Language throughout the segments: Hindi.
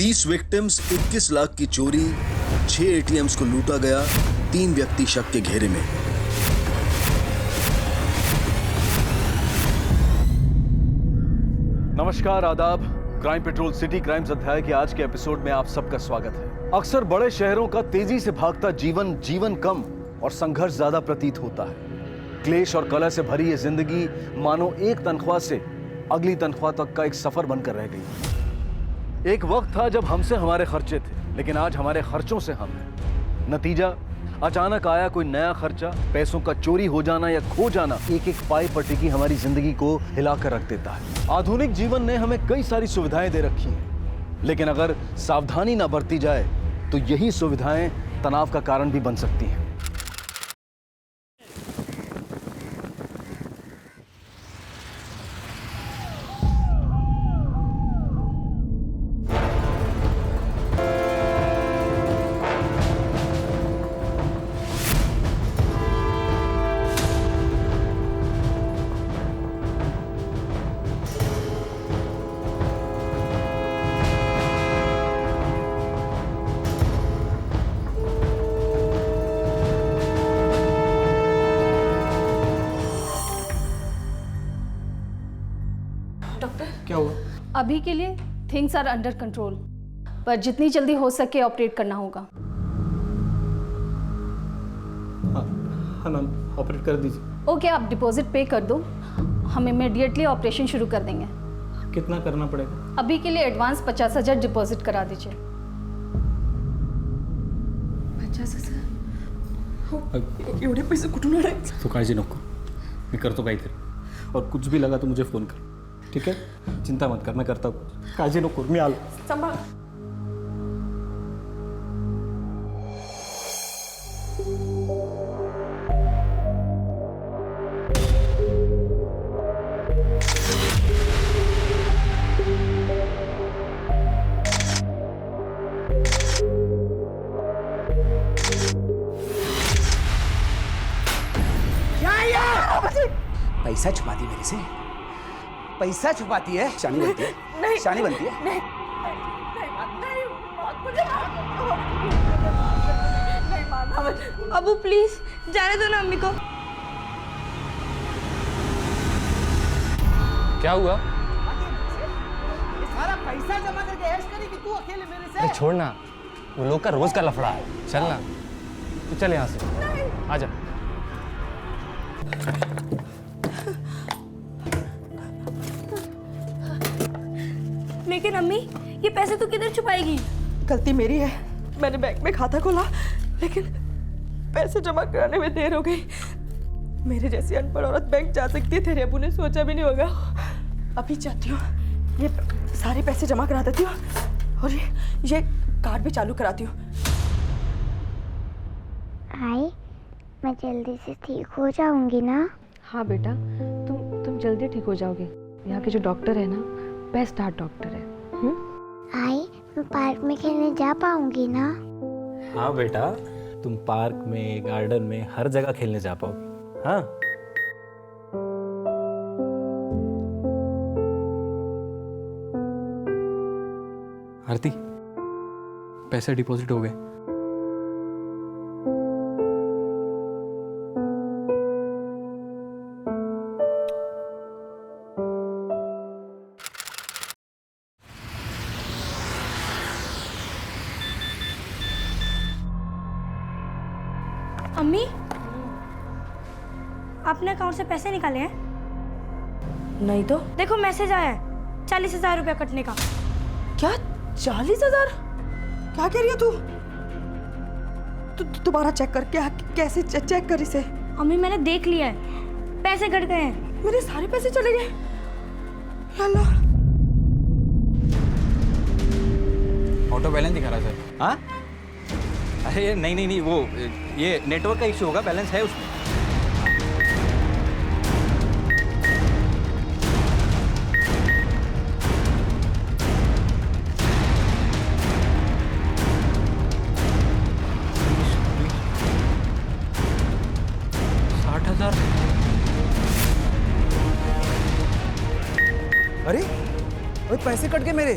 20 विक्टिम्स, 21 लाख की चोरी, 6 एटीएम्स को लूटा गया, 3 व्यक्ति शक के घेरे में। नमस्कार, आदाब। क्राइम पेट्रोल सिटी क्राइम्स अध्याय के आज के एपिसोड में आप सबका स्वागत है। अक्सर बड़े शहरों का तेजी से भागता जीवन कम और संघर्ष ज्यादा प्रतीत होता है। क्लेश और कलह से भरी ये जिंदगी मानो एक तनख्वाह से अगली तनख्वाह तक का एक सफर बनकर रह गई। एक वक्त था जब हमसे हमारे खर्चे थे, लेकिन आज हमारे खर्चों से हम हैं। नतीजा, अचानक आया कोई नया खर्चा, पैसों का चोरी हो जाना या खो जाना एक एक पाई पर टिकी हमारी जिंदगी को हिलाकर रख देता है। आधुनिक जीवन ने हमें कई सारी सुविधाएं दे रखी हैं, लेकिन अगर सावधानी ना बरती जाए तो यही सुविधाएं तनाव का कारण भी बन सकती हैं। डॉक्टर, क्या हुआ? अभी के लिए थिंग्स आर अंडर कंट्रोल, पर जितनी जल्दी हो सके ऑपरेट करना होगा। हाँ मैम, ऑपरेट कर दीजिए। ओके, आप डिपॉजिट पे कर दो, हम इमीडिएटली ऑपरेशन शुरू कर देंगे। कितना करना पड़ेगा? अभी के लिए एडवांस 50,000 डिपॉजिट करा दीजिए। 50,000? एवढे पैसे कुठून आले? तू काळजी नको, मी करतो काहीतरी, और कुछ भी लगा तो मुझे फ़ोन कर, ठीक है? चिंता मत कर, मैं करता हूँ, काळजी नको, मी आलो। सांभाळ। पैसा छुपाती मेरे से, पैसा छुपाती है, शानी बनती है, नहीं, शानी बनती है। नहीं, मानना मत। अबू प्लीज जाने दो ना अम्मी को। क्या हुआ? ये सारा पैसा जमा करके ऐश करेगी तू अकेले मेरे से? अरे छोड़ ना, वो लोग का रोज का लफड़ा है। चल ना, तू चल यहाँ से, आजा। लेकिन अम्मी, ये पैसे तू किधर छुपाएगी? गलती मेरी है, मैंने बैंक में खाता खोला, लेकिन पैसे जमा कराने में देर हो गई। मेरे जैसी अनपढ़ औरत बैंक जा सकती है, तेरे अबू ने सोचा भी नहीं होगा। अभी चाहती हूँ ये सारे पैसे जमा करा देती हूँ और ये कार्ड भी चालू कराती हूँ। आई, मैं जल्दी से ठीक हो जाऊंगी ना? हाँ बेटा, तुम जल्दी ठीक हो जाओगे। यहाँ के जो डॉक्टर है ना, बेस्ट हार्ट डॉक्टर है। आई, मैं पार्क में खेलने जा पाऊंगी ना? हाँ बेटा, तुम पार्क में, गार्डन में, हर जगह खेलने जा पाओगे। हाँ। आरती, पैसे डिपॉजिट हो गए। अम्मी, आपने अकाउंट से पैसे निकाले हैं? नहीं तो देखो मैसेज आया है, 40,000 रुपया कटने का। क्या? 40,000? क्या कह रही है तू? दोबारा चेक कर। क्या? कैसे चेक कर इसे? अम्मी मैंने देख लिया है, पैसे कट गए हैं। मेरे सारे पैसे चले गए। अल्लाह। ऑटो बैलेंस दिखा रहा है सर। हाँ? अरे नहीं, वो ये नेटवर्क का इशू होगा, बैलेंस है उसमें। अरे पैसे कट गए मेरे।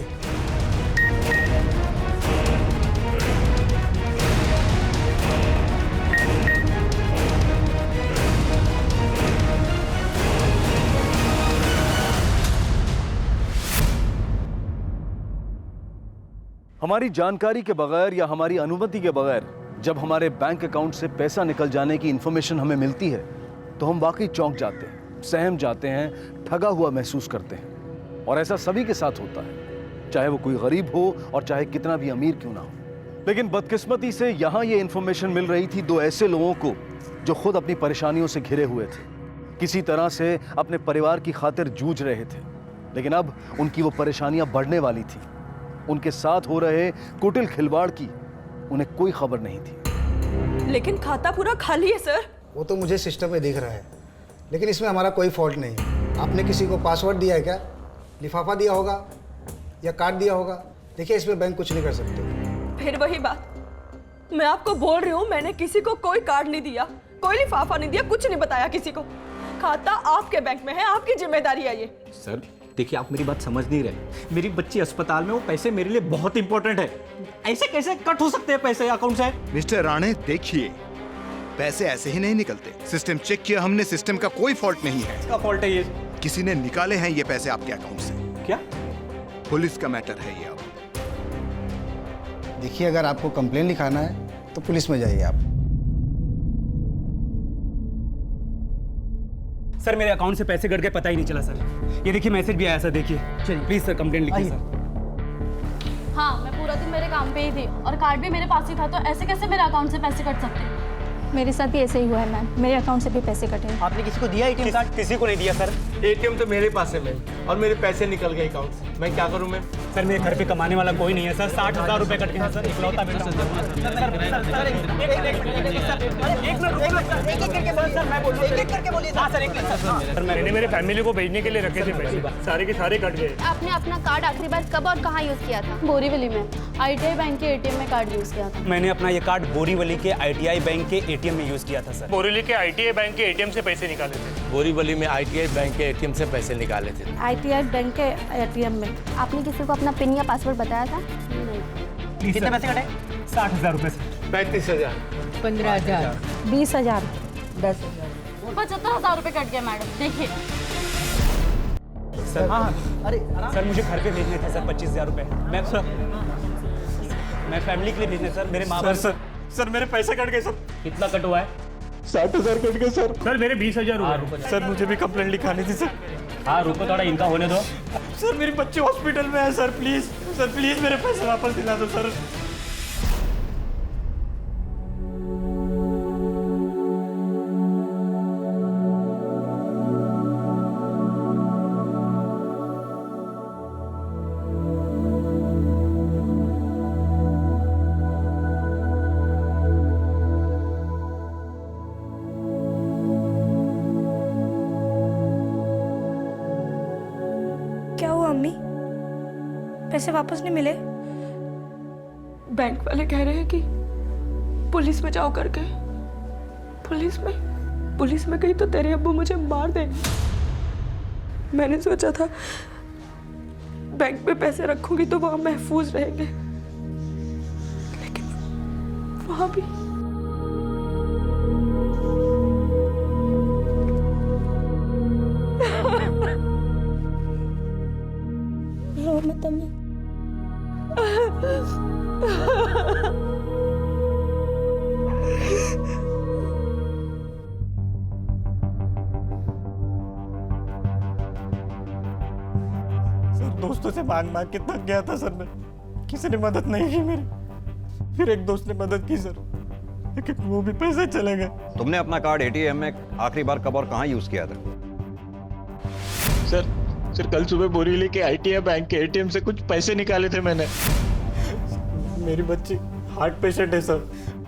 हमारी जानकारी के बगैर या हमारी अनुमति के बगैर जब हमारे बैंक अकाउंट से पैसा निकल जाने की इंफॉर्मेशन हमें मिलती है तो हम वाकई चौंक जाते हैं, सहम जाते हैं, ठगा हुआ महसूस करते हैं। और ऐसा सभी के साथ होता है, चाहे वो कोई गरीब हो और चाहे कितना भी अमीर क्यों ना हो। लेकिन बदकिस्मती से यहाँ ये इंफॉर्मेशन मिल रही थी दो ऐसे लोगों को जो खुद अपनी परेशानियों से घिरे हुए थे, किसी तरह से अपने परिवार की खातिर जूझ रहे थे, लेकिन अब उनकी वो परेशानियां बढ़ने वाली थी। उनके साथ हो रहे कुटिल खिलवाड़ की उन्हें कोई खबर नहीं थी। लेकिन खाता पूरा खाली है सर। वो तो मुझे सिस्टम में दिख रहा है, लेकिन इसमें हमारा कोई फॉल्ट नहीं। आपने किसी को पासवर्ड दिया है क्या? लिफाफा दिया होगा या कार्ड दिया होगा? देखिए, इसमें बैंक कुछ नहीं कर सकते। फिर वही बात, मैं आपको बोल रही हूँ, मैंने किसी को कोई कार्ड नहीं दिया, कोई लिफाफा नहीं दिया, कुछ नहीं बताया किसी को। खाता आपके बैंक में है, आपकी जिम्मेदारी है ये। सर देखिए, आप मेरी बात समझ नहीं रहे। मेरी बच्ची अस्पताल में, वो पैसे मेरे लिए बहुत इंपॉर्टेंट है। ऐसे कैसे कट हो सकते हैं पैसे अकाउंट से? मिस्टर राणे, देखिए, पैसे ऐसे ही नहीं निकलते। सिस्टम चेक किया हमने, सिस्टम का कोई फॉल्ट नहीं है। इसका फॉल्ट है ये। किसी ने निकाले हैं ये पैसे आपके अकाउंट से। क्या? पुलिस का मैटर है ये। अब देखिए, अगर आपको कंप्लेन लिखाना है तो पुलिस में जाइए आप। सर मेरे अकाउंट से पैसे कट गए, पता ही नहीं चला सर। ये देखिए, मैसेज भी आया सर, देखिए। चलिए प्लीज सर कंप्लेंट लिखिए सर। हाँ, मैं पूरा दिन मेरे काम पे ही थी और कार्ड भी मेरे पास ही था, तो ऐसे कैसे मेरे अकाउंट से पैसे कट सकते हैं? मेरे साथ भी ऐसे ही हुआ है मैम, मेरे अकाउंट से भी पैसे कटे हैं। आपने किसी को दिया एटीएम कार्ड? किसी को नहीं दिया सर। एटीएम तो मेरे पास है मैम, और मेरे पैसे निकल गए अकाउंट से। मैं क्या करूं मैम? सर मेरे घर पे कमाने वाला कोई नहीं है सर। 60,000 रुपए कट गए हैं सर, इकलौता बेटा हूं। मैंने मेरे फैमिली को भेजने के लिए रखे थे पैसे, सारे के सारे कट गए। आपने अपना कार्ड आखिरी बार कब और कहाँ यूज किया था? बोरीवली में ITI बैंक के ATM में कार्ड यूज किया था। मैंने अपना ये कार्ड बोरीवली के ITI बैंक के ATM में यूज किया था सर। बोरीवली के ITI बैंक के ATM से पैसे निकाले थे। बोरीवली में ITI बैंक के ATM से पैसे निकाले थे। ITI बैंक के ATM में। आपने किसी को अपना पिन या पासवर्ड बताया था? नहीं। कितने पैसे कटे? 60,000 रुपए सर। 35,000, 15,000, 20,000, 10,000। 75,000 रुपए कट गया मैडम, देखिए। सर सर मुझे घर पे भेजने थे सर 25,000 रुपए। मैं फैमिली के लिए भेजने सर, मेरे माँ बाप। सर मेरे पैसे कट गए सर। कितना कट हुआ है? 60,000 कट गए सर। सर मेरे 20,000 हुए। सर मुझे भी कंप्लेंट लिखानी थी सर। हाँ रुको, थोड़ा इनका होने दो। सर मेरी बच्ची हॉस्पिटल में है सर, प्लीज सर, प्लीज मेरे पैसे वापस दिला दो सर। क्या हुआ अम्मी? पैसे वापस नहीं मिले? बैंक वाले कह रहे हैं कि पुलिस में जाओ करके। पुलिस में गई तो तेरे अब्बू मुझे मार देंगे। मैंने सोचा था बैंक में पैसे रखूंगी तो वहां महफूज रहेंगे, लेकिन वहां भी रो मत अम्मी। दोस्तों से मांग के थक गया था सर मैं, किसी ने मदद नहीं की मेरी। फिर एक दोस्त ने मदद की सर, लेकिन वो भी पैसे चले गए। तुमने अपना कार्ड ATM में आखिरी बार कब और कहाँ यूज किया था? सर कल सुबह बोरीवली के ITI बैंक के ATM से कुछ पैसे निकाले थे मैंने। मेरी बच्ची हार्ट पेशेंट है सर,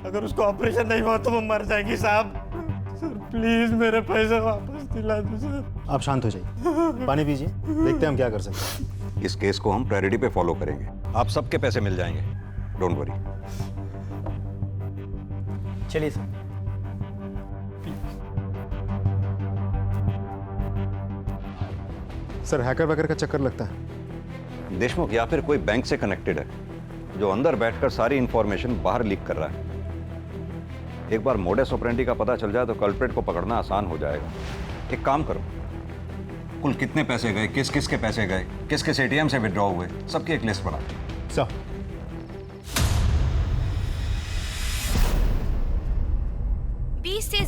अगर उसको ऑपरेशन नहीं हुआ तो वो मर जाएगी साहब। सर प्लीज मेरे पैसे वापस दिला दो सर। आप शांत हो जाइए, पानी पीजिए, देखते हैं हम क्या कर सकते हैं। इस केस को हम प्रायोरिटी पे फॉलो करेंगे, आप सबके पैसे मिल जाएंगे, डोंट वरी। चलिए सर। सर हैकर वैकर का चक्कर लगता है। देशमुख या फिर कोई बैंक से कनेक्टेड है जो अंदर बैठकर सारी इंफॉर्मेशन बाहर लीक कर रहा है। एक बार मोडस ऑपरेंडी का पता चल जाए तो कल्प्रेट को पकड़ना आसान हो जाएगा। एक काम करो, कुल कितने पैसे गए, किस किस के पैसे गए, किस किस ATM से विड्रॉ हुए, सबकी एक लिस्ट बना। सर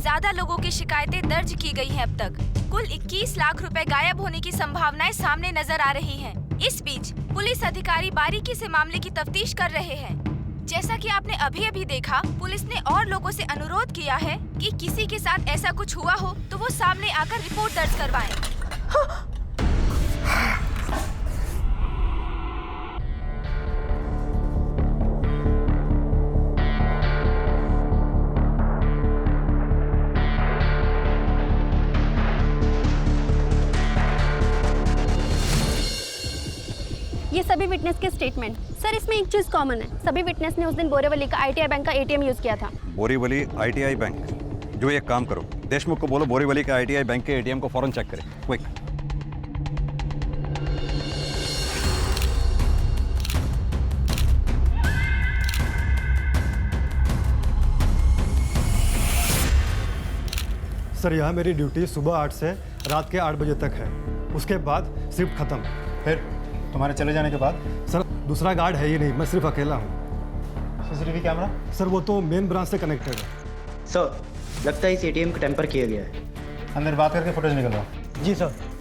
ज्यादा लोगों की शिकायतें दर्ज की गई हैं अब तक। कुल 21 लाख रुपए गायब होने की संभावनाएं सामने नजर आ रही हैं। इस बीच पुलिस अधिकारी बारीकी से मामले की तफ्तीश कर रहे हैं। जैसा कि आपने अभी अभी देखा, पुलिस ने और लोगों से अनुरोध किया है कि किसी के साथ ऐसा कुछ हुआ हो तो वो सामने आकर रिपोर्ट दर्ज करवाएं। ये सभी विटनेस के स्टेटमेंट। सर, इसमें एक चीज कॉमन है, सभी विटनेस ने उस दिन बोरीवली का ITI बैंक का ATM यूज किया था। Borivali ITI bank? जो एक काम करो, देशमुख को बोलो बोरीवली के ITI बैंक के ATM को फौरन चेक करें, क्विक। सर यहाँ मेरी ड्यूटी सुबह 8 से रात के 8 बजे तक है, उसके बाद शिफ्ट खत्म। फिर तुम्हारे चले जाने के बाद? सर दूसरा गार्ड है ही नहीं, मैं सिर्फ अकेला हूँ। CCTV camera? सर वो तो मेन ब्रांच से कनेक्टेड है। सर लगता है इस ATM को टेम्पर किया गया है। अंदर बात करके फुटेज निकलवाओ। जी सर।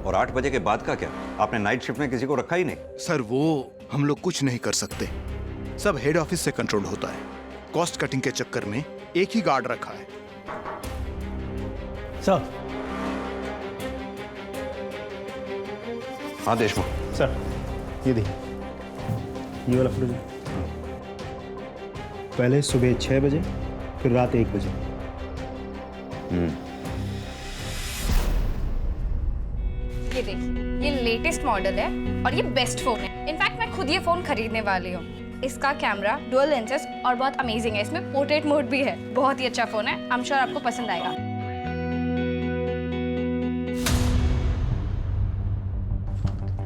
और 8 बजे के बाद का क्या? आपने नाइट शिफ्ट में किसी को रखा ही नहीं? सर वो हम लोग कुछ नहीं कर सकते, सब हेड ऑफिस से कंट्रोल होता है। कॉस्ट कटिंग के चक्कर में एक ही गार्ड रखा है। सर। हाँ देशमुख। सर ये देखिए, ये वाला फुटेज पहले सुबह 6 बजे फिर रात 1 बजे। ये देखिए, ये लेटेस्ट मॉडल है और ये बेस्ट फोन है। इनफैक्ट मैं खुद ये फोन खरीदने वाली हूँ। इसका कैमरा डुअल लेंसेज और बहुत अमेजिंग है। इसमें पोर्ट्रेट मोड भी है। बहुत ही अच्छा फोन है, आई एम श्योर आपको पसंद आएगा।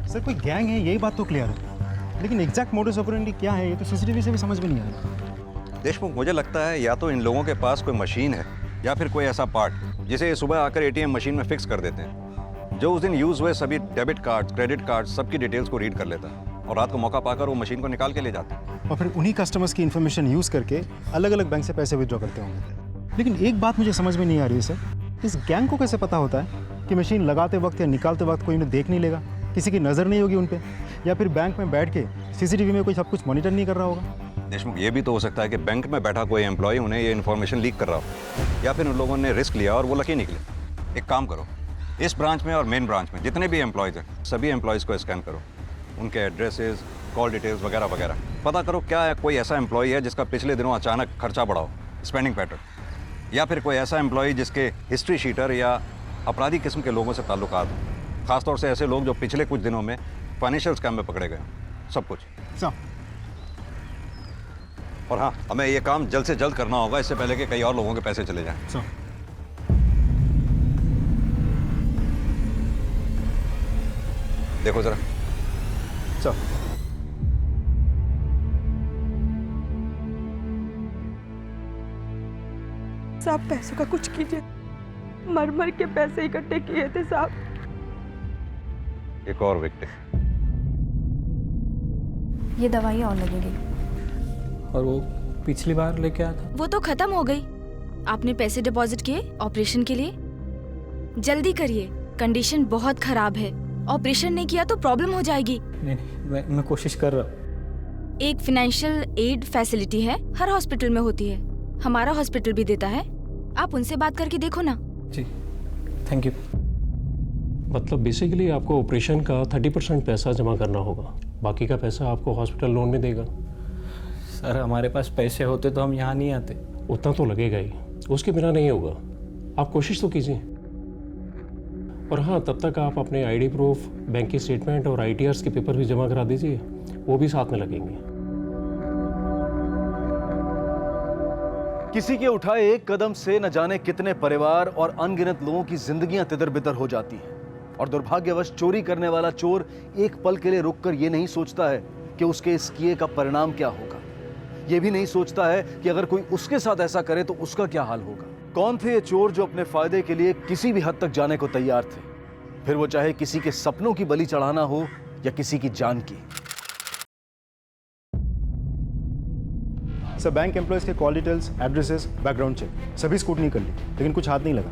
सर कोई गैंग है, यही बात तो क्लियर है, लेकिन एग्जैक्ट मोडस ऑपरेंडी क्या है ये तो CCTV से भी समझ में नहीं आ रहा। देशमुख, मुझे लगता है या तो इन लोगों के पास कोई मशीन है या फिर कोई ऐसा पार्ट जिसे ये सुबह आकर ATM मशीन में फिक्स कर देते हैं, जो उस दिन यूज हुए सभी डेबिट कार्ड, क्रेडिट कार्ड, सबकी डिटेल्स को रीड कर लेता है और रात को मौका पाकर वो मशीन को निकाल के ले जाता है। और फिर उन्हीं कस्टमर्स की इन्फॉर्मेशन यूज करके अलग अलग बैंक से पैसे विड्रॉ करते होंगे। लेकिन एक बात मुझे समझ में नहीं आ रही है सर, इस गैंग को कैसे पता होता है कि मशीन लगाते वक्त या निकालते वक्त कोई उन्हें देख नहीं लेगा, किसी की नज़र नहीं होगी उन पर, या फिर बैंक में बैठ के CCTV में कोई सब कुछ मॉनिटर नहीं कर रहा होगा। देशमुख, ये भी तो हो सकता है कि बैंक में बैठा कोई एम्प्लॉय उन्हें ये इन्फॉर्मेशन लीक कर रहा हो, या फिर उन लोगों ने रिस्क लिया और वो लकी निकले। एक काम करो, इस ब्रांच में और मेन ब्रांच में जितने भी एम्प्लॉयज़ हैं, सभी एम्प्लॉयज़ को स्कैन करो, उनके एड्रेसेस, कॉल डिटेल्स वगैरह वगैरह। पता करो क्या है, कोई ऐसा एम्प्लॉय है जिसका पिछले दिनों अचानक खर्चा बढ़ा हो, स्पेंडिंग पैटर्न, या फिर कोई ऐसा एम्प्लॉय जिसके हिस्ट्री शीटर या अपराधी किस्म के लोगों से ताल्लुकात हो, खासतौर से ऐसे लोग जो पिछले कुछ दिनों में फाइनेंशियल स्कैम में पकड़े गए, सब कुछ। और हाँ, हमें ये काम जल्द से जल्द करना होगा, इससे पहले कि कई और लोगों के पैसे चले जाएं। देखो जरा। साहब पैसों का कुछ कीजिए, मर मर के पैसे इकट्ठे किए थे साहब। एक और विक्टिम। ये दवाई और लगेगी। और वो पिछली बार लेके आया था, वो तो खत्म हो गई। आपने पैसे डिपॉजिट किए ऑपरेशन के लिए? जल्दी करिए, कंडीशन बहुत खराब है। ऑपरेशन नहीं किया तो प्रॉब्लम हो जाएगी। नहीं, मैं कोशिश कर रहा हूँ। एक फाइनेंशियल एड फैसिलिटी है, हर हॉस्पिटल में होती है, हमारा हॉस्पिटल भी देता है। आप उनसे बात करके देखो ना। जी थैंक यू। मतलब बेसिकली आपको ऑपरेशन का 30% पैसा जमा करना होगा, बाकी का पैसा आपको हॉस्पिटल लोन में देगा। सर हमारे पास पैसे होते तो हम यहाँ नहीं आते। उतना तो लगेगा ही, उसके बिना नहीं होगा। आप कोशिश तो कीजिए। और हाँ, तब तक आप अपने ID प्रूफ, बैंक की स्टेटमेंट और ITRs के पेपर भी जमा करा दीजिए, वो भी साथ में लगेंगे। किसी के उठाए एक कदम से न जाने कितने परिवार और अनगिनत लोगों की जिंदगियां तितर बितर हो जाती हैं। और दुर्भाग्यवश चोरी करने वाला चोर एक पल के लिए रुककर यह नहीं सोचता है कि उसके इस किए का परिणाम क्या होगा। यह भी नहीं सोचता है कि अगर कोई उसके साथ ऐसा करे तो उसका क्या हाल होगा। कौन थे ये चोर जो अपने फायदे के लिए किसी भी हद तक जाने को तैयार थे, फिर वो चाहे किसी के सपनों की बलि चढ़ाना हो या किसी की जान की। सर, बैंक एम्प्लॉयज के call details, addresses, background check सभी स्कूटनी कर ली, लेकिन कुछ हाथ नहीं लगा।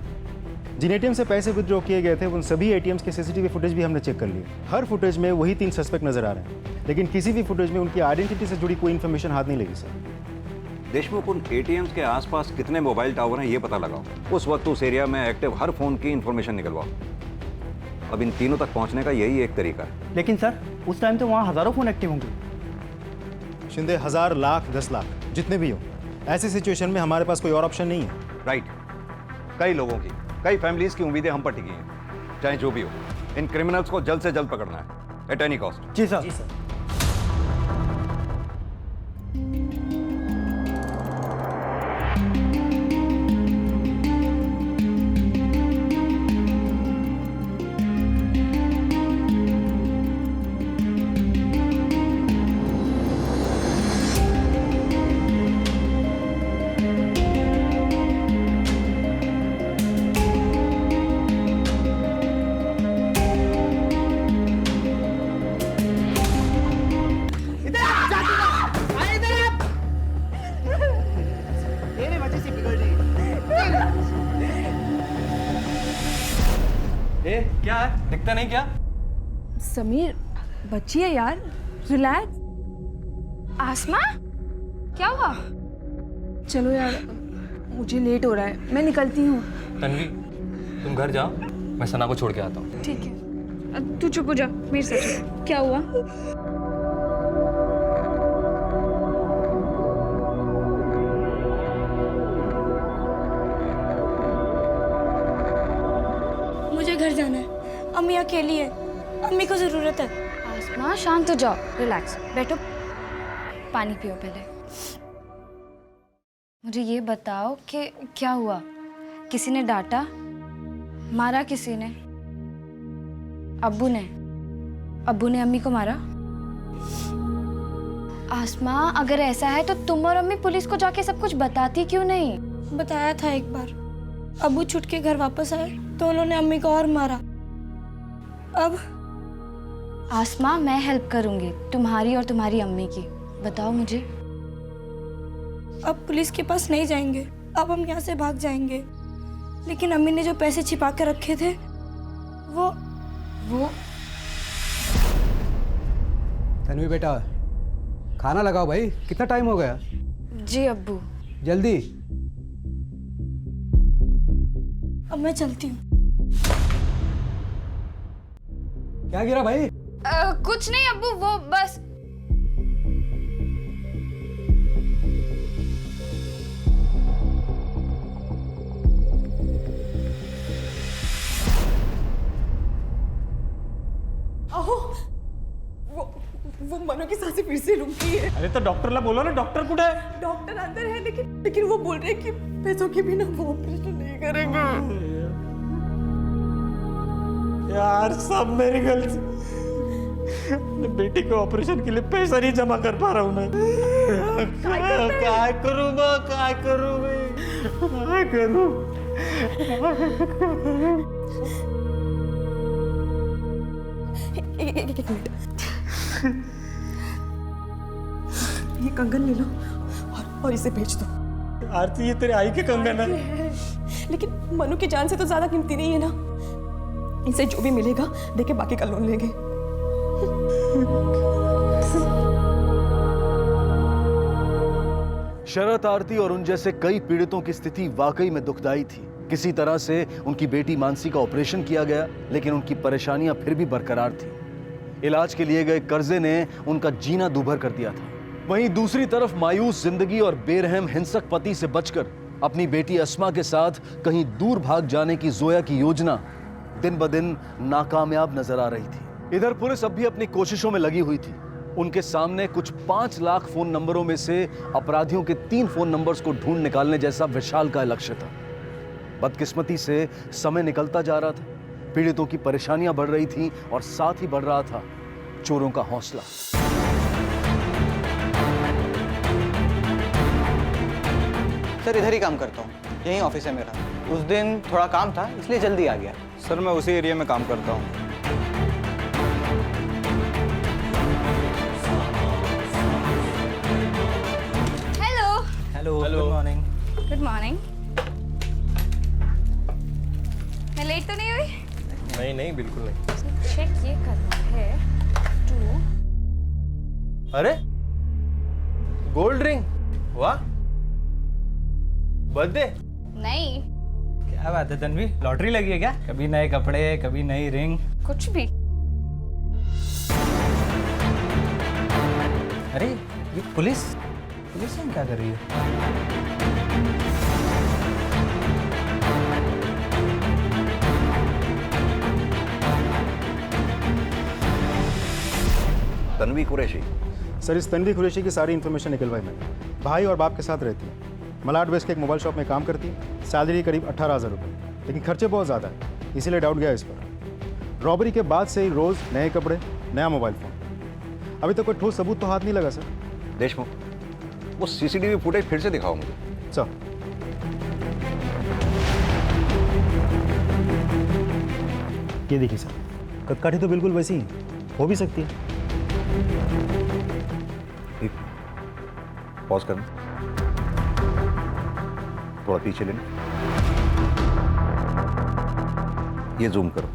जिन एटीएम से पैसे विथड्रॉ किए गए थे उन सभी एटीएम्स के सीसीटीवी फुटेज भी हमने चेक कर लिए। हर फुटेज में वही 3 सस्पेक्ट नजर आ रहे हैं, लेकिन किसी भी फुटेज में उनकी आइडेंटिटी से जुड़ी कोई इन्फॉर्मेशन हाथ नहीं लगी सर। देशमुख, उन एटीएम्स के आसपास कितने मोबाइल टावर हैं ये पता लगाओ। उस वक्त उस एरिया में एक्टिव हर फोन की इन्फॉर्मेशन निकलवाओ। अब इन तीनों तक पहुंचने का यही एक तरीका है। लेकिन सर, उस टाइम तो वहाँ हज़ारों फ़ोन एक्टिव होंगे। शिंदे, 1000, लाख, 10 लाख जितने भी हो, ऐसी सिचुएशन में हमारे पास कोई और ऑप्शन नहीं है। राइट। कई लोगों की, कई फैमिलीज की उम्मीदें हम पर टिकी हैं। चाहे जो भी हो, इन क्रिमिनल्स को जल्द से जल्द पकड़ना है, एट एनी कॉस्ट। जी सर। जी सर। क्या है, दिखता नहीं क्या? समीर, बच्ची है यार, रिलैक्स। आसमा, क्या हुआ? चलो यार, मुझे लेट हो रहा है, मैं निकलती हूँ। तन्वी, तुम घर जाओ, मैं सना को छोड़ के आता हूँ। ठीक है, तू चुप हो जा, मेरे से चुप। क्या हुआ? मुझे घर जाना है, अम्मी अकेली है, अम्मी को जरूरत है। आसमा, शांत हो जाओ, रिलैक्स, बैठो, पानी पियो पहले। मुझे ये बताओ कि क्या हुआ? किसी ने डांटा, मारा किसी ने? अब्बू ने अम्मी को मारा? आसमा, अगर ऐसा है तो तुम और अम्मी पुलिस को जाके सब कुछ बताती क्यों नहीं? बताया था एक बार, अब्बू छुट के घर वापस आए तो उन्होंने अम्मी को और मारा। अब आसमा, मैं हेल्प करूंगी तुम्हारी और तुम्हारी अम्मी की। बताओ मुझे। अब पुलिस के पास नहीं जाएंगे, अब हम यहाँ से भाग जाएंगे। लेकिन अम्मी ने जो पैसे छिपा कर रखे थे वो तन्वी बेटा, खाना लगाओ भाई, कितना टाइम हो गया? जी अब्बू। जल्दी। अब मैं चलती हूँ। क्या गिरा भाई? कुछ नहीं अब्बू, वो बस। आहो, वो मनु की सांसें फिर से रुकी है। अरे तो डॉक्टरला बोलो ना, डॉक्टर कुठे है? डॉक्टर अंदर है, लेकिन वो बोल रहे हैं कि पैसों के बिना वो ऑपरेशन नहीं करेंगे। यार, सब मेरी गलती। अपने बेटी के ऑपरेशन के लिए पैसा नहीं जमा कर पा रहा हूँ मैं। क्या करूँ मैं? क्या करूँ मैं? क्या करूँ? एक मिनट, ये कंगन ले लो और इसे बेच दो। आरती, ये तेरे आई के कंगन है। लेकिन मनु की जान से तो ज्यादा कीमती नहीं है ना। इसे जो भी मिलेगा देके बाकी का लोन लेंगे। शरत, आरती और उन जैसे कई पीड़ितों की स्थिति वाकई में दुखदाई थी। किसी तरह से उनकी बेटी मानसी का ऑपरेशन किया गया, लेकिन उनकी परेशानियां फिर भी बरकरार थी। इलाज के लिए गए कर्जे ने उनका जीना दूभर कर दिया था। वहीं दूसरी तरफ मायूस जिंदगी और बेरहम हिंसक पति से बचकर अपनी बेटी अस्मा के साथ कहीं दूर भाग जाने की जोया की योजना दिन ब दिन नाकामयाब नजर आ रही थी। इधर पुलिस अब भी अपनी कोशिशों में लगी हुई थी। उनके सामने कुछ 5 लाख फोन नंबरों में से अपराधियों के 3 फोन नंबर्स को ढूंढ निकालने जैसा विशाल का लक्ष्य था। बदकिस्मती से समय निकलता जा रहा था। पीड़ितों की परेशानियां बढ़ रही थीं और साथ ही बढ़ रहा था चोरों का हौसला। सर इधर ही काम करता हूँ, यही ऑफिस है मेरा। उस दिन थोड़ा काम था इसलिए जल्दी आ गया। सर मैं उसी एरिया में काम करता हूँ। Hello. Hello, good morning. Good morning. मैं लेट तो नहीं हुई? नहीं नहीं बिल्कुल नहीं। चेक ये करना है टू। अरे गोल्ड रिंग, वाह, बर्थडे। नहीं, क्या बात है तन्वी, लॉटरी लगी है क्या? कभी नए कपड़े, कभी नई रिंग। कुछ भी। अरे ये पुलिस यहाँ क्या कर रही है? तन्वी कुरैशी। सर इस तन्वी कुरैशी की सारी इन्फॉर्मेशन निकलवाई मैंने। भाई और बाप के साथ रहती है, मलाड वेस्ट के एक मोबाइल शॉप में काम करती है। सैलरी करीब 18,000 रुपये, लेकिन खर्चे बहुत ज़्यादा है, इसीलिए डाउट गया इस पर। रॉबरी के बाद से ही रोज़ नए कपड़े, नया मोबाइल फ़ोन। अभी तक कोई ठोस सबूत तो हाथ नहीं लगा सर। देशमुख, वो सीसीटीवी फुटेज फिर से दिखाओ मुझे। सर ये देखिए सर, कदकाठी तो बिल्कुल वैसी ही हो भी सकती है। एक पॉज करना, थोड़ा पीछे लेना, ये जूम करो।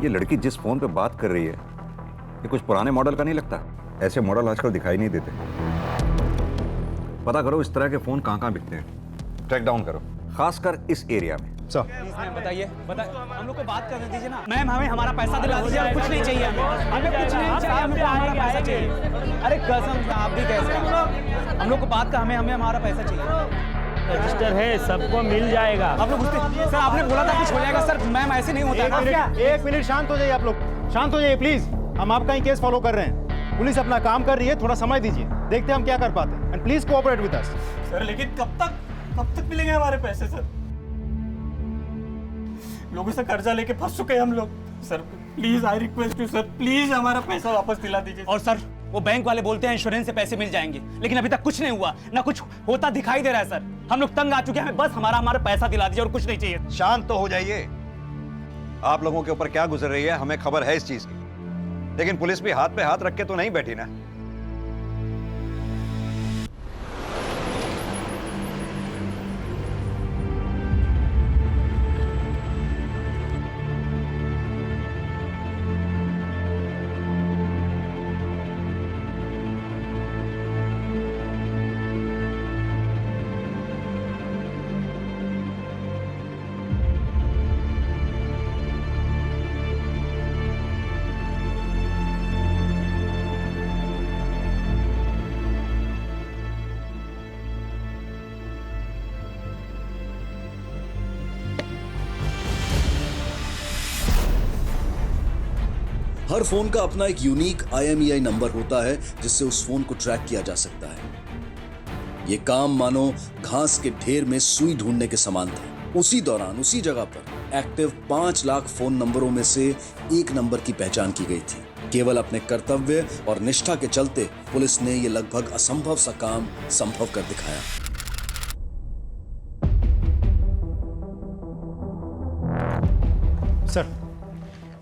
ये लड़की जिस फोन पे बात कर रही है ये कुछ पुराने मॉडल का नहीं लगता? ऐसे मॉडल आजकल दिखाई नहीं देते। पता करो इस तरह के फोन कहाँ बिकते हैं, ट्रैक डाउन करो, खासकर इस एरिया में। बताइए, हम लोग को बात करने दीजिए ना। मैम हमें हमारा पैसा दिला दीजिए, और कुछ नहीं चाहिए हमें कुछ नहीं चाहिए, हमको हमारा पैसा चाहिए। अरे कसम से आप भी कैसे, हम लोग को बात का हमें हमारा पैसा चाहिए। रजिस्टर है, सबको मिल जाएगा। आप लोग सर आपने बोला था कुछ हो जाएगा सर। मैम ऐसे नहीं होता ना। एक मिनट शांत हो जाइए आप लोग, शांत हो जाइए प्लीज। हम आपका ही केस फॉलो कर रहे हैं, पुलिस अपना काम कर रही है, थोड़ा समय दीजिए, देखते हैं हम क्या कर पाते हैं। And please cooperate with us. Sir लेकिन कब तक मिलेंगे हमारे पैसे सर? लोगों से कर्जा लेके फंस चुके हैं हम लोग। Sir please, I request you sir, please हमारा पैसा वापस दिला दीजिए। और सर वो बैंक वाले बोलते हैं इंश्योरेंस से पैसे मिल जाएंगे, लेकिन अभी तक कुछ नहीं हुआ, ना कुछ होता दिखाई दे रहा है सर। हम लोग तंग आ चुके हैं, हमें बस हमारा पैसा दिला दीजिए और कुछ नहीं चाहिए। शांत तो हो जाइए। आप लोगों के ऊपर क्या गुजर रही है हमें खबर है इस चीज की, लेकिन पुलिस भी हाथ पे हाथ रख के तो नहीं बैठी ना। हर फोन का अपना एक यूनिक IMEI नंबर होता है जिससे उस फोन को ट्रैक किया जा सकता है। यह काम मानो घास के ढेर में सुई ढूंढने के समान था। उसी दौरान उसी जगह पर एक्टिव 5 लाख फोन नंबरों में से एक नंबर की पहचान की गई थी। केवल अपने कर्तव्य और निष्ठा के चलते पुलिस ने यह लगभग असंभव सा काम संभव कर दिखाया। सर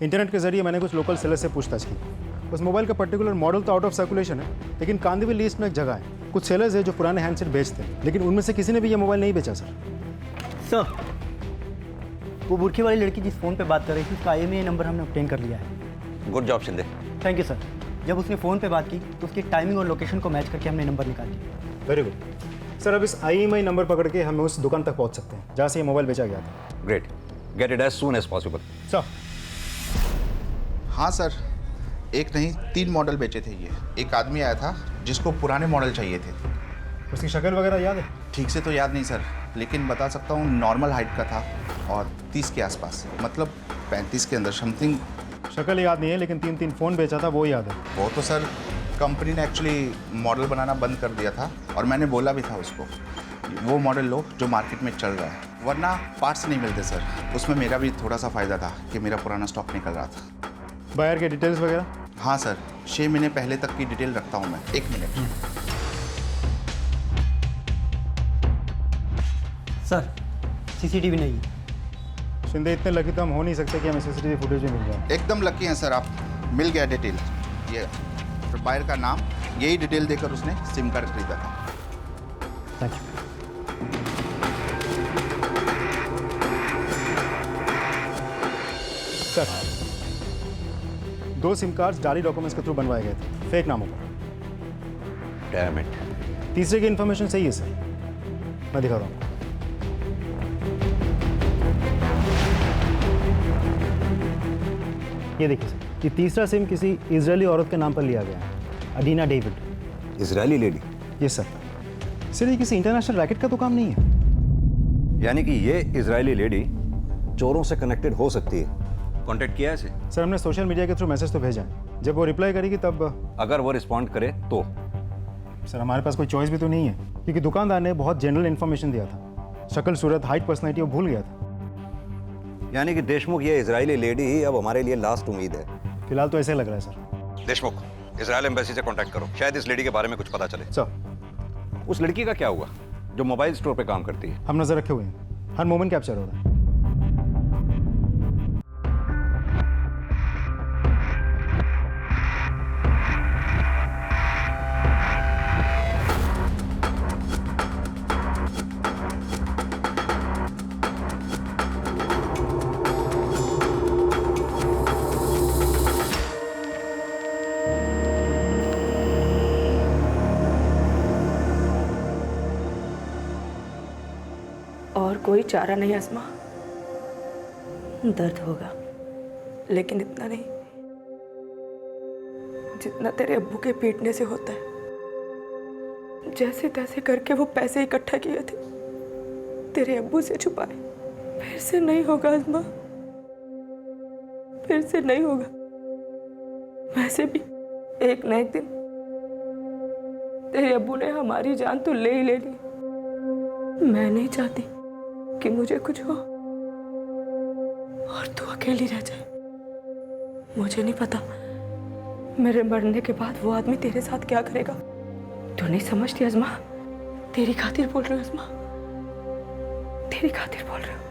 इंटरनेट के जरिए मैंने कुछ लोकल सेलर से पूछताछ की। उस मोबाइल का पर्टिकुलर मॉडल तो आउट ऑफ सर्कुलेशन है, लेकिन कांदिवली लिस्ट में एक जगह है, कुछ सेलर्स है जो पुराने हैंडसेट बेचते हैं, लेकिन उनमें से किसी ने भी ये मोबाइल नहीं बेचा सर। सर वो बुरखी वाली लड़की जिस फ़ोन पे बात कर रही थी उसका IMEI नंबर हमने ऑब्टेन कर लिया है। Good job Shinde. Thank you sir. जब उसने फ़ोन पे बात की तो उसकी टाइमिंग और लोकेशन को मैच करके हमने नंबर निकाल लिया। Very good sir. अब इस IMEI नंबर पकड़ के हम उस दुकान तक पहुंच सकते हैं जहाँ से ये मोबाइल बेचा गया था। Great, get it as soon as possible. Sir हाँ सर, एक नहीं 3 मॉडल बेचे थे ये। एक आदमी आया था जिसको पुराने मॉडल चाहिए थे। उसकी शक्ल वगैरह याद है? ठीक से तो याद नहीं सर, लेकिन बता सकता हूँ नॉर्मल हाइट का था और 30 के आसपास, मतलब 35 के अंदर समथिंग। शक्ल याद नहीं है, लेकिन 3 फ़ोन बेचा था वो याद है। वो तो सर कंपनी ने एक्चुअली मॉडल बनाना बंद कर दिया था और मैंने बोला भी था उसको वो मॉडल लो जो मार्केट में चल रहा है। वरना पार्ट्स नहीं मिलते सर। उसमें मेरा भी थोड़ा सा फ़ायदा था कि मेरा पुराना स्टॉक निकल रहा था। बायर के डिटेल्स वगैरह? हाँ सर, 6 महीने पहले तक की डिटेल रखता हूँ मैं। 1 मिनट। सर सीसीटीवी नहीं है। शिंदे इतने लकी तो हम हो नहीं सकते कि हमें सीसीटीवी फुटेज भी मिल जाए। एकदम लकी हैं सर आप, मिल गया डिटेल। ये बायर का नाम, यही डिटेल देकर उसने सिम कार्ड खरीदा था। Thank you. Sir 2 SIM cards जाली डॉक्यूमेंट्स के थ्रू बनवाए गए थे, फेक नामों पर। Damn it. तीसरे की इन्फॉर्मेशन सही है सर, मैं दिखा रहा हूँ। ये देखिए सर, ये तीसरा सिम किसी इजरायली औरत के नाम पर लिया गया है, Adina David. Israeli lady? Yes sir. Sir ये किसी इंटरनेशनल रैकेट का तो काम नहीं है? यानी कि ये इजरायली लेडी चोरों से कनेक्टेड हो सकती है। कांटेक्ट किया है इसे? सर हमने सोशल मीडिया के थ्रू मैसेज तो भेजा है, जब वो रिप्लाई करेगी तब। अगर वो रिस्पॉन्ड करे तो? सर हमारे पास कोई चॉइस भी तो नहीं है, क्योंकि दुकानदार ने बहुत जनरल इन्फॉर्मेशन दिया था। शक्ल सूरत हाइट पर्सनैलिटी वो भूल गया था। यानी कि देशमुख ये इजरायली लेडी ही अब हमारे लिए लास्ट उम्मीद है। फिलहाल तो ऐसे लग रहा है सर। देशमुख, इजरायल एम्बेसी से कांटेक्ट करो, शायद इस लेडी के बारे में कुछ पता चले। सर उस लड़की का क्या हुआ जो मोबाइल स्टोर पे काम करती है? हम नजर रखे हुए हैं, हर मोमेंट कैप्चर हो रहा है। और कोई चारा नहीं अज़मा, दर्द होगा लेकिन इतना नहीं जितना तेरे अब्बू के पीटने से होता है। जैसे तैसे करके वो पैसे इकट्ठा किए थे, तेरे अब्बू से छुपाए। फिर से नहीं होगा अज़मा, फिर से नहीं होगा। वैसे भी एक न एक दिन तेरे अब्बू ने हमारी जान तो ले ही ले ली। मैं नहीं चाहती कि मुझे कुछ हो और तू अकेली रह जाए। मुझे नहीं पता मेरे मरने के बाद वो आदमी तेरे साथ क्या करेगा। तू नहीं समझती अज़मा, तेरी खातिर बोल रही हूँ अज़मा, तेरी खातिर बोल रही हूँ।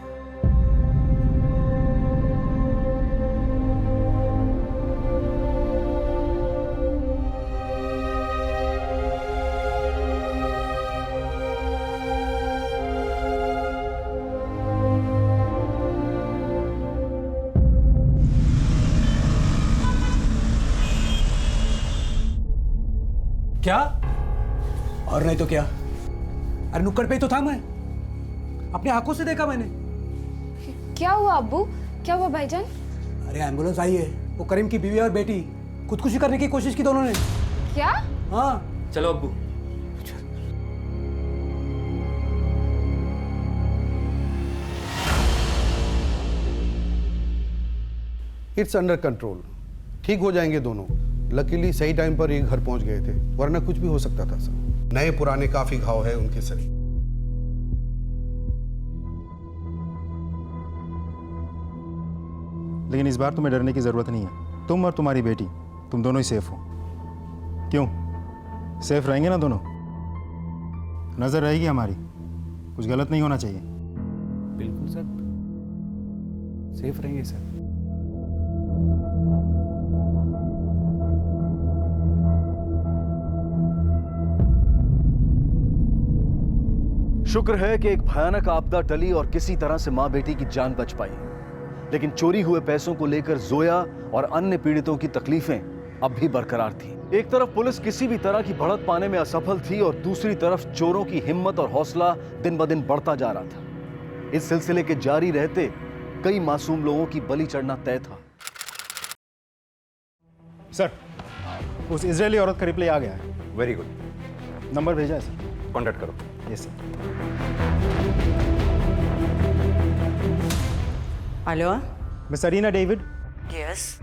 क्या? और नहीं तो क्या? अरे नुक्कड़ पे ही तो था मैं, अपनी आंखों से देखा मैंने। क्या हुआ अब्बू? क्या हुआ भाईजान? अरे एम्बुलेंस आई है, वो करीम की बीवी और बेटी खुदकुशी करने की कोशिश की दोनों ने। क्या? हाँ। चलो अब्बू। इट्स अंडर कंट्रोल, ठीक हो जाएंगे दोनों। लकीली सही टाइम पर ये घर पहुंच गए थे, वरना कुछ भी हो सकता था सर। नए पुराने काफी घाव है उनके शरीर। लेकिन इस बार तुम्हें डरने की जरूरत नहीं है। तुम और तुम्हारी बेटी, तुम दोनों ही सेफ हो। क्यों? सेफ रहेंगे ना दोनों? नजर रहेगी हमारी, कुछ गलत नहीं होना चाहिए। बिल्कुल सर, सेफ रहेंगे सर। शुक्र है कि एक भयानक आपदा टली और किसी तरह से मां बेटी की जान बच पाई। लेकिन चोरी हुए पैसों को लेकर जोया और अन्य पीड़ितों की तकलीफें अब भी बरकरार थी। एक तरफ पुलिस किसी भी तरह की बढ़त पाने में असफल थी और दूसरी तरफ चोरों की हिम्मत और हौसला दिन ब दिन बढ़ता जा रहा था। इस सिलसिले के जारी रहते कई मासूम लोगों की बलि चढ़ना तय था। सर, उस इजरायली औरत का रिप्लाई आ गया है। Very good. नंबर भेजा है सर, कांटेक्ट करो। Yes sir. Hello miss Arina David. Yes.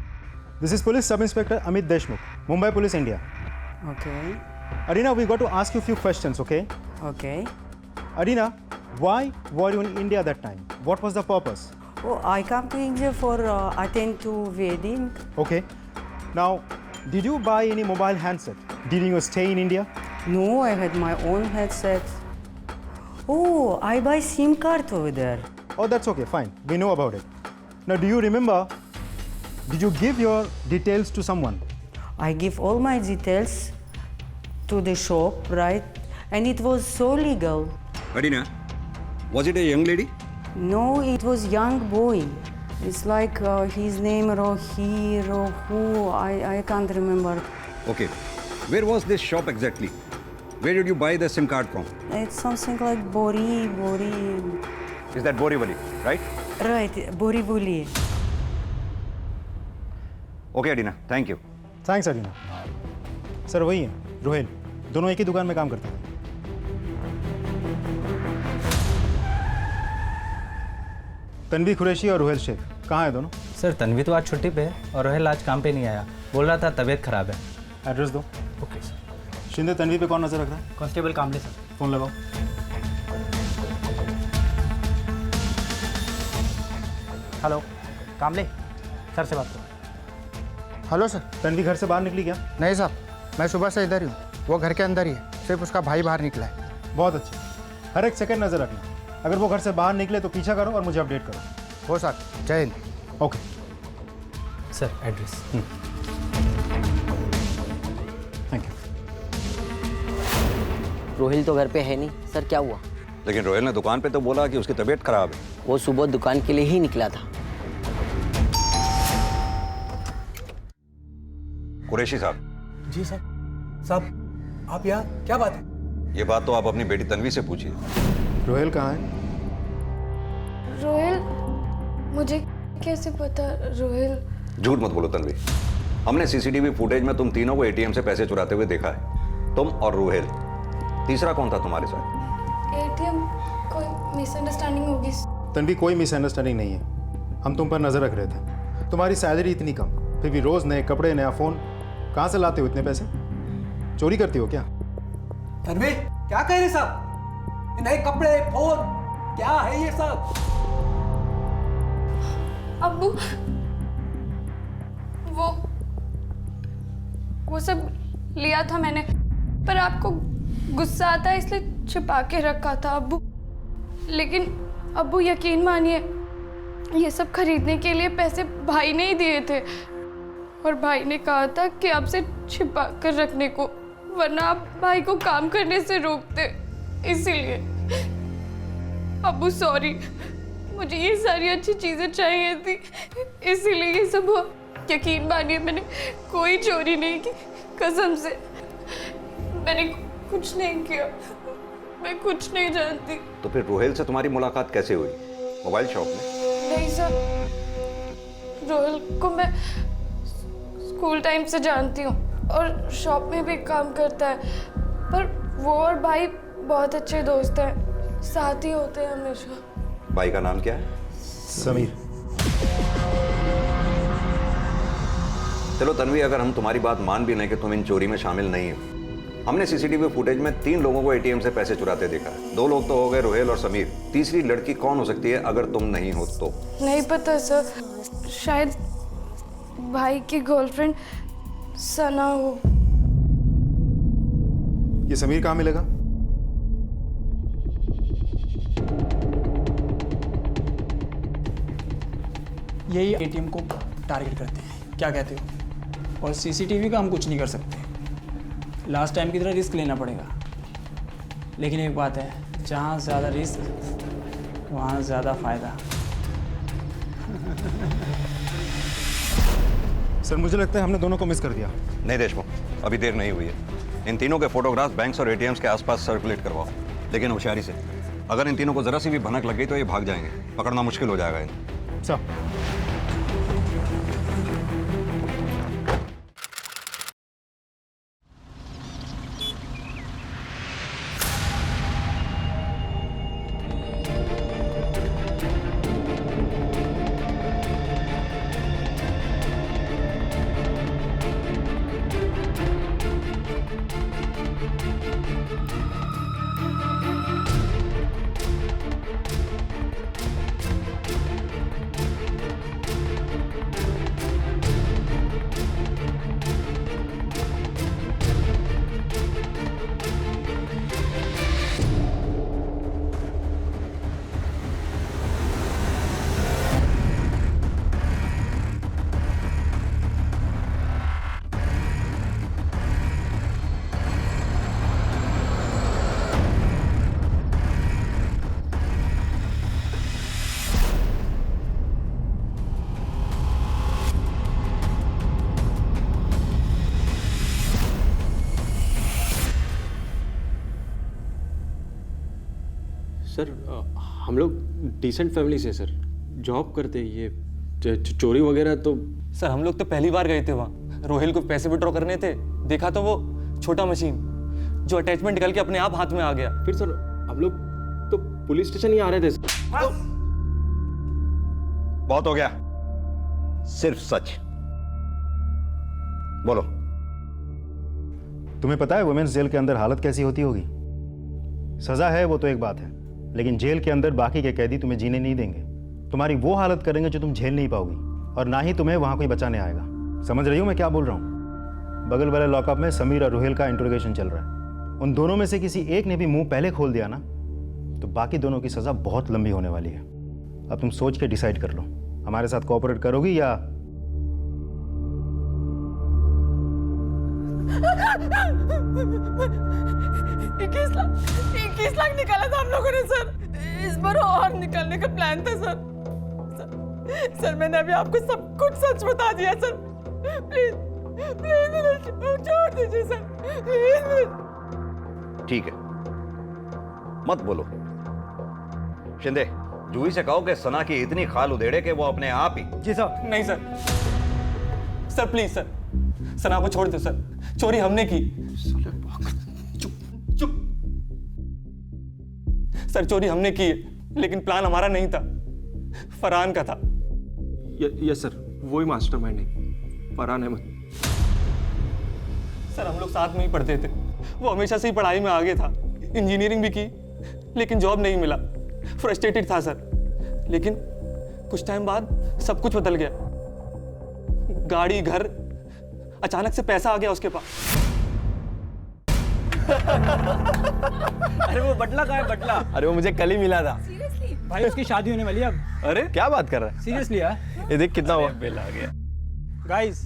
This is police sub inspector Amit Deshmukh, Mumbai police India. Okay Arina, we got to ask you a few questions, okay? Okay. Arina, Why were you in India that time? What was the purpose? Oh, I come to India for attend to wedding. Okay. Now, did you buy any mobile handset during your stay in India? No, I had my own headset. Oh, I buy SIM card over there. Oh, that's okay, fine. We know about it. Now, do you remember, did you give your details to someone? I give all my details to the shop, right? And it was so legal. Adina, was it a young lady? No, it was young boy. It's like his name Rohi, Rohu, I can't remember. Okay. Where was this shop exactly? Where did you buy the SIM card from? It's something like Bori. Is that Borivali, right? Right, Borivali. Okay, Adina. Thank you. Thanks, Adina. Sir वही है, रोहेल. दोनों एक ही दुकान में काम करते थे. तन्वी कुरैशी और रोहेल शेख कहाँ है दोनों? सर तन्वी तो आज छुट्टी पे है और रोहेल आज काम पे नहीं आया. बोल रहा था तबीयत खराब है. एड्रेस दो. Okay sir. शिंदे तन्वी पे कौन नजर रख रहा है? कांस्टेबल कामले सर. फोन लगाओ. हेलो कामले सर से बात करो. Hello sir. तन्वी घर से बाहर निकली क्या? नहीं साहब, मैं सुबह से इधर ही हूँ. वो घर के अंदर ही है, सिर्फ उसका भाई बाहर निकला है. बहुत अच्छा. हर एक सेकंड नजर रखना. अगर वो घर से बाहर निकले तो पीछा करो और मुझे अपडेट करो. हो सर. जय Hind. Okay sir address. Thank you. Rohail तो घर पे है नहीं सर, क्या हुआ? लेकिन रोहिल ने दुकान पे तो बोला कि उसकी तबीयत खराब है. वो सुबह दुकान के लिए ही निकला था. कुरैशी साहब. जी सर. साहब आप यहाँ, क्या बात है? ये बात तो आप अपनी बेटी तन्वी से पूछिए. रोहेल कहाँ है? रोहिल, मुझे कैसे पता रोहिल? झूठ मत बोलो तन्वी. हमने सीसीटीवी फुटेज में तुम तीनों को एटीएम से पैसे चुराते हुए देखा है. तुम और रोहेल. तीसरा कौन था तुम्हारे साथ? एटीएम, कोई मिसअंडरस्टैंडिंग होगी. तन्वी कोई मिसअंडरस्टैंडिंग नहीं है. हम तुम पर नजर रख रहे थे. तुम्हारी सैलरी इतनी कम, फिर भी रोज नए कपड़े, नया फोन. कहाँ से लाते हो इतने पैसे? चोरी करती हो क्या? तन्वी क्या कह रहे साहब? नए कपड़े, फोन, क्या है ये सब? अब्बू, वो सब लिया था मैंने, पर आपको गुस्सा आता है इसलिए छिपा के रखा था अब्बू. लेकिन अब्बू यकीन मानिए, ये सब खरीदने के लिए पैसे भाई ने ही दिए थे और भाई ने कहा था कि आपसे छिपा कर रखने को, वरना आप भाई को काम करने से रोकते. इसीलिए अब्बू सॉरी, मुझे ये सारी अच्छी चीजें चाहिए थी, इसीलिए ये सब हुआ. यकीन मानिए मैंने कोई चोरी नहीं की, कसम से. मैंने कुछ नहीं किया, मैं कुछ नहीं जानती. तो फिर रोहेल से तुम्हारी मुलाकात कैसे हुई? मोबाइल शॉप में? नहीं सर, रोहिल को मैं स्कूल टाइम से जानती हूँ और शॉप में भी काम करता है. पर वो और भाई बहुत अच्छे दोस्त हैं, साथ ही होते हैं हमेशा. भाई का नाम क्या है? समीर. चलो तन्वी, अगर हम तुम्हारी बात मान भी लें कि तुम इन चोरी में शामिल नहीं हो, हमने सीसीटीवी फुटेज में 3 लोगों को एटीएम से पैसे चुराते देखा है. 2 लोग तो हो गए, रोहेल और समीर. तीसरी लड़की कौन हो सकती है अगर तुम नहीं हो तो? नहीं पता सर, शायद भाई की गर्लफ्रेंड सना हो. ये समीर कहाँ मिलेगा? यही एटीएम को टारगेट करते हैं, क्या कहते हो? और सीसीटीवी का हम कुछ नहीं कर सकते. लास्ट टाइम की तरह रिस्क लेना पड़ेगा. लेकिन एक बात है, जहाँ ज़्यादा रिस्क वहाँ ज़्यादा फायदा. सर मुझे लगता है हमने दोनों को मिस कर दिया. नहीं देशमुख, अभी देर नहीं हुई है. इन तीनों के फोटोग्राफ्स बैंक्स और एटीएम्स के आसपास सर्कुलेट करवाओ, लेकिन होशियारी से. अगर इन तीनों को जरा सी भी भनक लग गई तो ये भाग जाएंगे. पकड़ना मुश्किल हो जाएगा इन्हें. सर सर हम लोग डिसेंट फैमिली से सर, जॉब करते हैं, ये चोरी वगैरह तो। सर हम लोग तो पहली बार गए थे वहाँ, रोहिल को पैसे विड्रॉ करने थे, देखा तो वो छोटा मशीन जो अटैचमेंट निकल के अपने आप हाथ में आ गया। फिर सर हम लोग तो पुलिस स्टेशन ही आ रहे थे। बहुत हो गया, सिर्फ सच बोलो। तुम्हें पता है वुमेन्स जेल के अंदर हालत कैसी होती होगी? सजा है वो तो एक बात है, लेकिन जेल के अंदर बाकी के कैदी तुम्हें जीने नहीं देंगे। तुम्हारी वो हालत करेंगे जो तुम झेल नहीं पाओगी, और ना ही तुम्हें वहां कोई बचाने आएगा। समझ रही हो मैं क्या बोल रहा हूँ? बगल वाले लॉकअप में समीर और रोहिल का इंट्रोगेशन चल रहा है। उन दोनों में से किसी एक ने भी मुंह पहले खोल दिया ना, तो बाकी दोनों की सजा बहुत लंबी होने वाली है। अब तुम सोच के डिसाइड कर लो, हमारे साथ कोऑपरेट करोगी या? 21 लाख निकाला था हम लोगों ने सर। इस बार और निकालने का प्लान था सर। सर मैंने अभी आपको सब कुछ सच बता दिया सर। प्लीज प्लीज मुझे छोड़ दीजिए सर, प्लीज। ठीक है, मत बोलो। शिंदे, जूही से कहो कि सना की इतनी खाल उधेड़े कि वो अपने आप ही। जी सर। नहीं सर, सर प्लीज सर, सना को छोड़ दो सर, चोरी हमने की। चुप चुप। सर चोरी हमने की है, लेकिन प्लान हमारा नहीं था, फरहान का था। यस सर, वही मास्टरमाइंड है, फरहान अहमद। सर हम लोग साथ में ही पढ़ते थे, वो हमेशा से ही पढ़ाई में आगे था, इंजीनियरिंग भी की, लेकिन जॉब नहीं मिला। फ्रस्ट्रेटेड था सर, लेकिन कुछ टाइम बाद सब कुछ बदल गया। गाड़ी, घर, अचानक से पैसा आ गया उसके पास। अरे वो बटला कहाँ है, बटला? अरे वो मुझे कल ही मिला था। भाई उसकी शादी होने वाली है अब। अरे क्या बात कर रहा है? सीरियसली यार, ये देख कितना हुआ, बिल आ गया। गाइस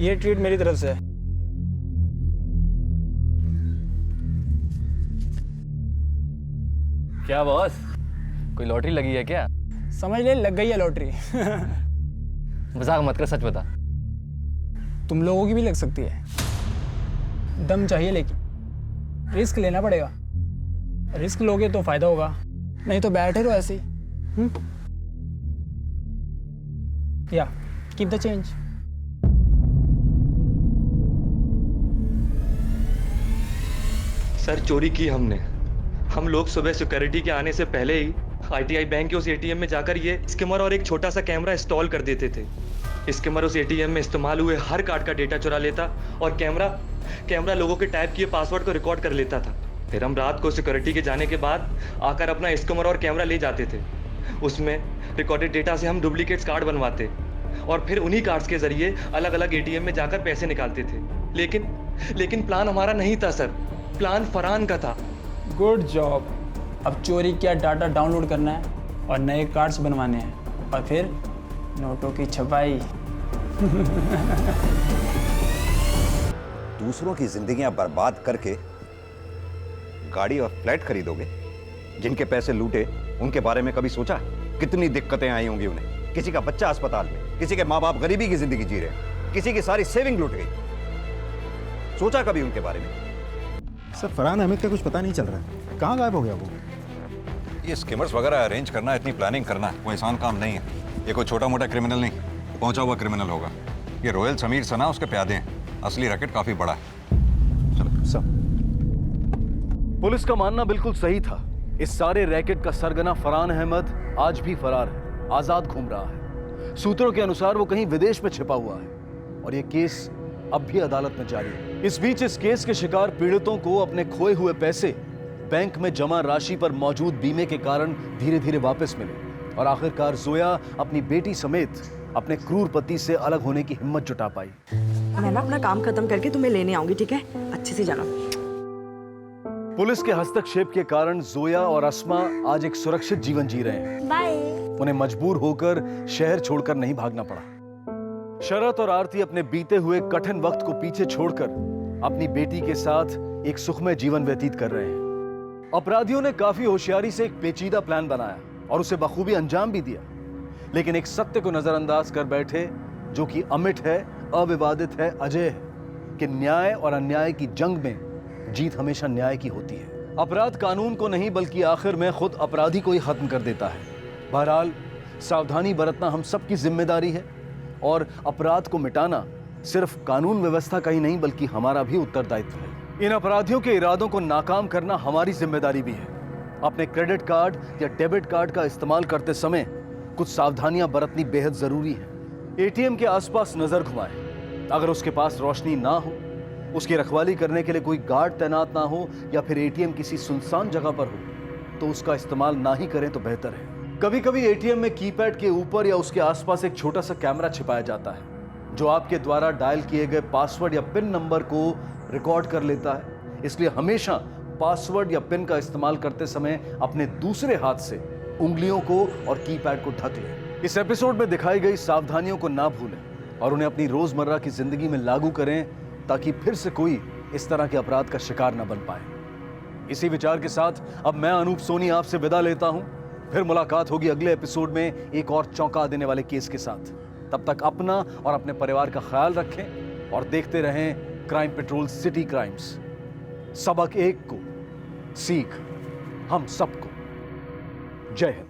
ये ट्रीट मेरी तरफ से है। क्या बॉस, कोई लॉटरी लगी है क्या? समझ ले, लग गई है लॉटरी। मजाक मत कर, सच बता। तुम लोगों की भी लग सकती है। दम चाहिए, लेकिन रिस्क लेना पड़ेगा। रिस्क लोगे तो फायदा होगा, नहीं तो बैठे रहो ऐसे ही। या कीप द चेंज। सर चोरी की हमने। हम लोग सुबह सिक्योरिटी के आने से पहले ही आईटीआई बैंक के उस एटीएम में जाकर ये स्किमर और एक छोटा सा कैमरा इंस्टॉल कर देते थे। स्किमर उस एटीएम में इस्तेमाल हुए हर कार्ड का डेटा चुरा लेता और कैमरा लोगों के टाइप किए पासवर्ड को रिकॉर्ड कर लेता था। फिर हम रात को सिक्योरिटी के जाने के बाद आकर अपना स्किमर और कैमरा ले जाते थे। उसमें रिकॉर्डेड डेटा से हम डुप्लीकेट्स कार्ड बनवाते और फिर उन्हीं कार्ड्स के जरिए अलग अलग एटीएम में जाकर पैसे निकालते थे। लेकिन प्लान हमारा नहीं था सर, प्लान फरहान का था। Good job. अब चोरी किया डाटा डाउनलोड करना है और नए कार्ड्स बनवाने हैं और फिर नोटों की छपाई। दूसरों की जिंदगियां बर्बाद करके गाड़ी और फ्लैट खरीदोगे? जिनके पैसे लूटे उनके बारे में कभी सोचा? कितनी दिक्कतें आई होंगी उन्हें। किसी का बच्चा अस्पताल में, किसी के माँ बाप गरीबी की जिंदगी जी रहे, किसी की सारी सेविंग लूट गई। सोचा कभी उनके बारे में? सर फरहान अहमद का कुछ पता नहीं चल रहा है, कहाँ गायब हो गया वो? ये स्किमर्स वगैरह अरेंज करना, इतनी प्लानिंग करना कोई आसान काम नहीं है। ये कोई छोटा मोटा क्रिमिनल नहीं, पहुंचा हुआ क्रिमिनल होगा। ये रोहिल, समीर, सना उसके प्यादे हैं। असली रैकेट काफी बड़ा है। चलो सब। पुलिस का मानना बिल्कुल सही था। इस सारे रैकेट का सरगना फरहान अहमद आज भी फरार है, आजाद घूम रहा है। सूत्रों के अनुसार वो कहीं विदेश में छिपा हुआ है और ये केस अब भी अदालत में जारी है। इस बीच इस केस के शिकार पीड़ितों को अपने खोए हुए पैसे बैंक में जमा राशि पर मौजूद बीमे के कारण धीरे धीरे वापस मिले और आखिरकार जोया अपनी बेटी समेत अपने क्रूर पति से अलग होने की हिम्मत जुटा पाई। मैं ना अपना काम खत्म करके तुम्हें लेने आऊंगी, ठीक है? अच्छे से जाना। पुलिस के हस्तक्षेप के कारण जोया और अस्मा आज एक सुरक्षित जीवन जी रहे हैं। बाय। उन्हें मजबूर होकर शहर छोड़कर नहीं भागना पड़ा। शरत और आरती अपने बीते हुए कठिन वक्त को पीछे छोड़कर अपनी बेटी के साथ एक सुखमय जीवन व्यतीत कर रहे हैं। अपराधियों ने काफी होशियारी से एक पेचीदा प्लान बनाया और उसे बखूबी अंजाम भी दिया, लेकिन एक सत्य को नजरअंदाज कर बैठे जो कि अमिट है, अविवादित है, अजय है कि न्याय और अन्याय की जंग में जीत हमेशा न्याय की होती है। अपराध कानून को नहीं बल्कि आखिर में खुद अपराधी को ही खत्म कर देता है। बहरहाल सावधानी बरतना हम सबकी जिम्मेदारी है और अपराध को मिटाना सिर्फ कानून व्यवस्था का ही नहीं बल्कि हमारा भी उत्तरदायित्व है। इन अपराधियों के इरादों को नाकाम करना हमारी जिम्मेदारी भी है। अपने क्रेडिट कार्ड या डेबिट कार्ड का इस्तेमाल करते समय कुछ सावधानियां बरतनी बेहद जरूरी है। एटीएम के आसपास नजर घुमाएं। अगर उसके पास रोशनी ना हो, उसकी रखवाली करने के लिए कोई गार्ड तैनात ना हो या फिर एटीएम किसी सुनसान जगह पर हो तो उसका इस्तेमाल ना ही करें तो बेहतर है। कभी कभी एटीएम में कीपैड के ऊपर या उसके आसपास एक छोटा सा कैमरा छिपाया जाता है जो आपके द्वारा डायल किए गए पासवर्ड या पिन नंबर को रिकॉर्ड कर लेता है। इसलिए हमेशा पासवर्ड या पिन का इस्तेमाल करते समय अपने दूसरे हाथ से उंगलियों को और कीपैड को ढक लें। इस एपिसोड में दिखाई गई सावधानियों को ना भूलें और उन्हें अपनी रोजमर्रा की जिंदगी में लागू करें ताकि फिर से कोई इस तरह के अपराध का शिकार न बन पाए। इसी विचार के साथ अब मैं अनूप सोनी आपसे विदा लेता हूं। फिर मुलाकात होगी अगले एपिसोड में एक और चौंका देने वाले केस के साथ। तब तक अपना और अपने परिवार का ख्याल रखें और देखते रहें क्राइम पेट्रोल सिटी क्राइम्स। सबक एक को, सीख हम सबको। जय हिंद।